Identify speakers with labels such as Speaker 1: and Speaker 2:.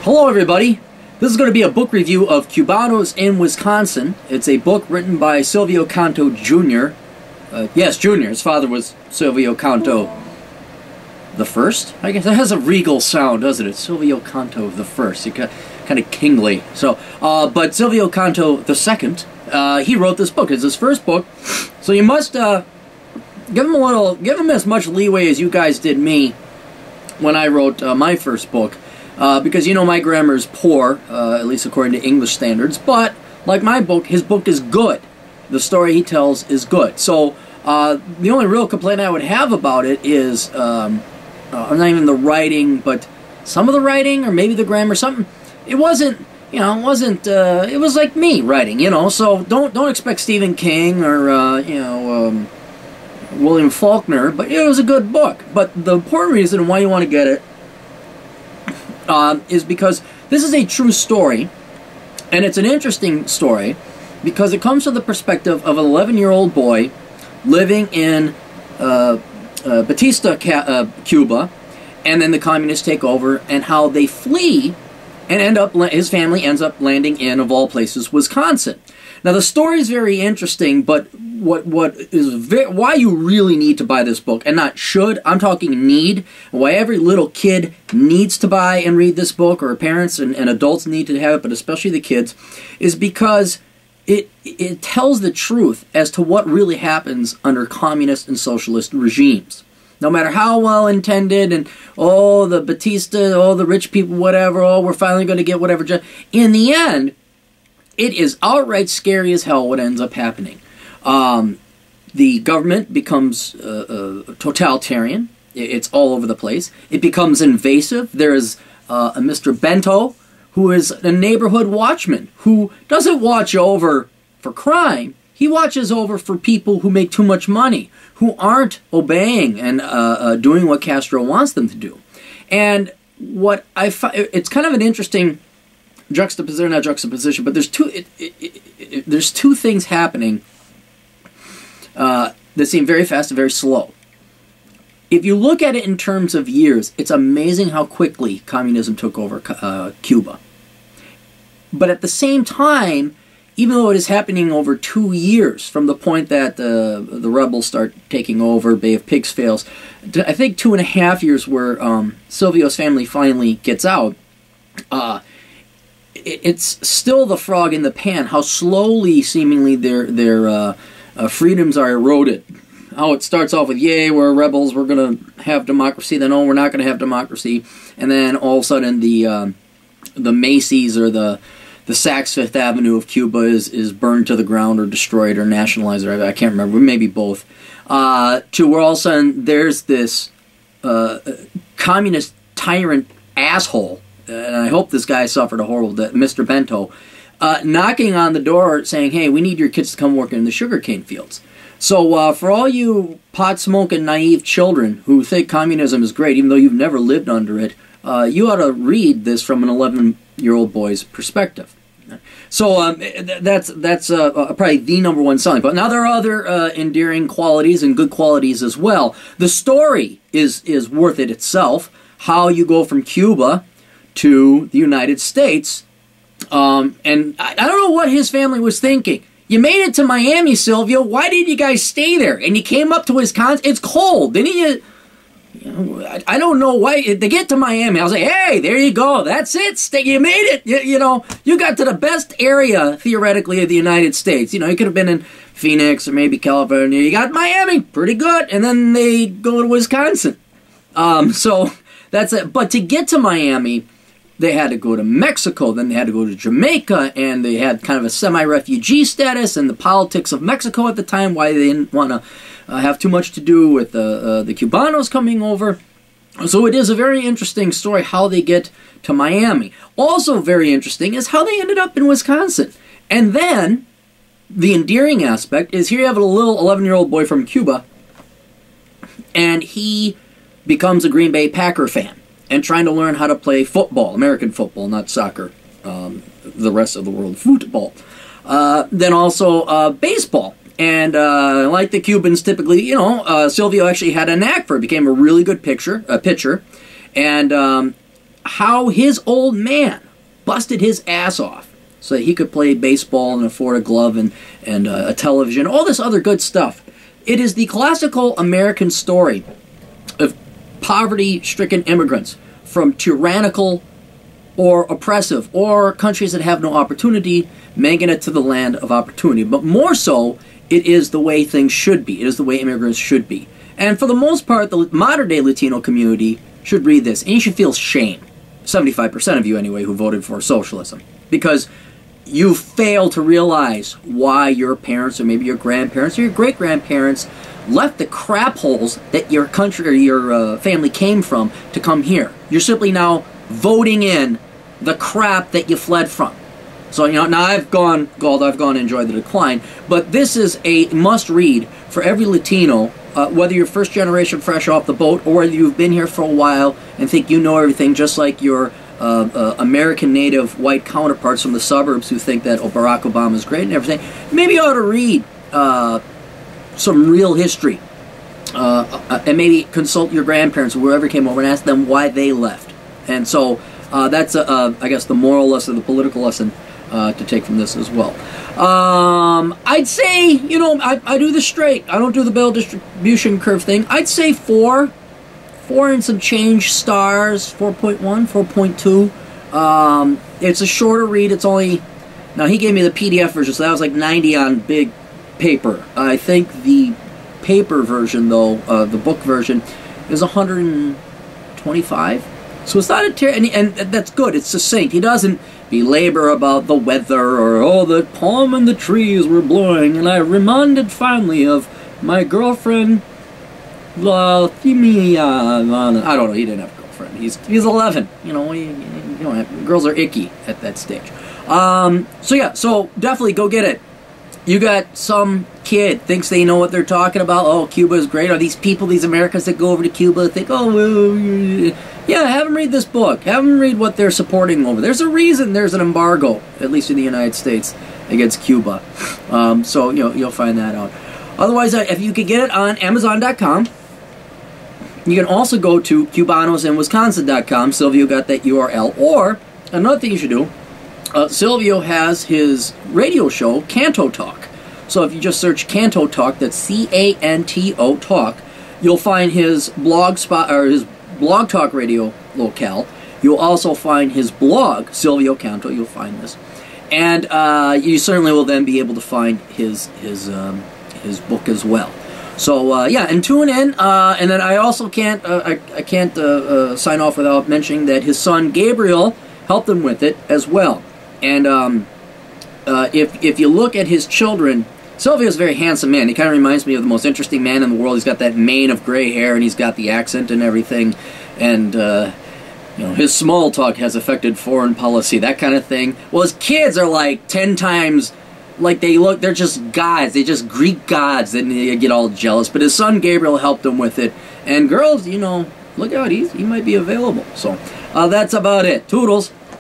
Speaker 1: Hello everybody, this is going to be a book review of Cubanos in Wisconsin. It's a book written by Silvio Canto Jr. Yes, Jr. His father was Silvio Canto the First. I guess it has a regal sound, doesn't it? Silvio Canto the First. You got kind of kingly. So, but Silvio Canto the Second, he wrote this book. It's his first book, so you must give him as much leeway as you guys did me when I wrote my first book. Because, you know, my grammar is poor, at least according to English standards, but, like my book, his book is good. The story he tells is good. So, the only real complaint I would have about it is, not even the writing, but some of the writing, or maybe the grammar, something. It wasn't, you know, it was like me writing, you know, so don't expect Stephen King or, William Faulkner, but it was a good book. But the important reason why you want to get it is because this is a true story, and it's an interesting story because it comes from the perspective of an 11-year-old boy living in Batista, Cuba, and then the communists take over, and how they flee and his family ends up landing in, of all places, Wisconsin. Now the story is very interesting, but why you really need to buy this book, and not should, I'm talking need, why every little kid needs to buy and read this book, or parents and adults need to have it, but especially the kids, is because it tells the truth as to what really happens under communist and socialist regimes. No matter how well intended and, oh, the Batista, oh, the rich people, whatever, oh, we're finally going to get whatever. In the end, it is outright scary as hell what ends up happening. The government becomes totalitarian. It's all over the place. It becomes invasive. There is a Mr. Bento, who is a neighborhood watchman, who doesn't watch over for crime. He watches over for people who make too much money, who aren't obeying and doing what Castro wants them to do. And what I find, it's kind of an interesting juxtaposition, not juxtaposition, but there's two things happening that seem very fast and very slow. If you look at it in terms of years, it's amazing how quickly communism took over Cuba. But at the same time, even though it is happening over 2 years from the point that the rebels start taking over, Bay of Pigs fails, I think 2.5 years where Silvio's family finally gets out, it's still the frog in the pan, how slowly, seemingly, their freedoms are eroded. How it starts off with, yay, we're rebels, we're going to have democracy, then, oh, we're not going to have democracy, and then all of a sudden the Macy's or the Saks Fifth Avenue of Cuba is burned to the ground or destroyed or nationalized, or I can't remember, maybe both, to where all of a sudden there's this communist tyrant asshole, and I hope this guy suffered a horrible death, Mr. Bento, knocking on the door saying, hey, we need your kids to come work in the sugarcane fields. So for all you pot-smoking naive children who think communism is great, even though you've never lived under it, you ought to read this from an 11-year-old boy's perspective. So that's probably the number one selling point. Now there are other endearing qualities and good qualities as well. The story is worth it itself. How you go from Cuba to the United States, and I don't know what his family was thinking. You made it to Miami, Silvio. Why did you guys stay there? And you came up to Wisconsin. It's cold. Didn't you? I don't know why. They get to Miami. I was like, hey, there you go. That's it. You made it. You know, you got to the best area, theoretically, of the United States. You know, you could have been in Phoenix or maybe California. You got Miami. Pretty good. And then they go to Wisconsin. So that's it. But to get to Miami, they had to go to Mexico, then they had to go to Jamaica, and they had kind of a semi-refugee status, and the politics of Mexico at the time, why they didn't want to have too much to do with the Cubanos coming over. So it is a very interesting story how they get to Miami. Also very interesting is how they ended up in Wisconsin. And then, the endearing aspect is here you have a little 11-year-old boy from Cuba, and he becomes a Green Bay Packer fan, and trying to learn how to play football, American football, not soccer, the rest of the world, football. Then also baseball. And like the Cubans typically, you know, Silvio actually had a knack for it, became a really good pitcher. And how his old man busted his ass off so that he could play baseball and afford a glove and a television, all this other good stuff. It is the classical American story of poverty-stricken immigrants from tyrannical or oppressive or countries that have no opportunity making it to the land of opportunity. But more so, it is the way things should be. It is the way immigrants should be. And for the most part, the modern-day Latino community should read this, and you should feel shame. 75% of you, anyway, who voted for socialism. Because you fail to realize why your parents or maybe your grandparents or your great-grandparents left the crap holes that your country or your family came from to come here. You're simply now voting in the crap that you fled from. So, you know, now I've gone and enjoyed the decline, but this is a must-read for every Latino, whether you're first generation fresh off the boat or whether you've been here for a while and think you know everything, just like your American native white counterparts from the suburbs who think that Barack Obama is great and everything. Maybe you ought to read some real history and maybe consult your grandparents or whoever came over and ask them why they left. And so that's, I guess, the moral lesson, the political lesson to take from this as well. I'd say, you know, I do this straight. I don't do the Bell distribution curve thing. I'd say 4 and some change stars, 4.1, 4.2. It's a shorter read. It's only, now he gave me the PDF version, so that was like 90 on big paper. I think the paper version, though, the book version, is 125. So it's not a and that's good. It's succinct. He doesn't belabor about the weather or, oh, the palm and the trees were blowing, and I reminded finally of my girlfriend, I don't know. He didn't have a girlfriend. He's 11. You know, girls are icky at that stage. So yeah, so definitely go get it. You got some kid thinks they know what they're talking about. Oh, Cuba is great. Or these people, these Americans that go over to Cuba think, oh, well, yeah, have them read this book. Have them read what they're supporting over. There's a reason there's an embargo, at least in the United States, against Cuba. So you'll find that out. Otherwise, if you could get it on Amazon.com, you can also go to Cubanos.Wisconsin.com. Silvio got that URL. Or another thing you should do. Silvio has his radio show, Canto Talk. So if you just search Canto Talk, that's C-A-N-T-O Talk, you'll find his blog spot or his blog talk radio locale. You'll also find his blog, Silvio Canto. You'll find this, and you certainly will then be able to find his book as well. So yeah, and tune in. And then I also can't sign off without mentioning that his son Gabriel helped him with it as well. And if you look at his children, Silvio's a very handsome man. He kind of reminds me of the most interesting man in the world. He's got that mane of gray hair, and he's got the accent and everything. And you know, his small talk has affected foreign policy, that kind of thing. Well, his kids are like 10 times like they're just gods. They just Greek gods, and they get all jealous. But his son Gabriel helped him with it. And girls, you know, look out, he might be available. So that's about it. Toodles.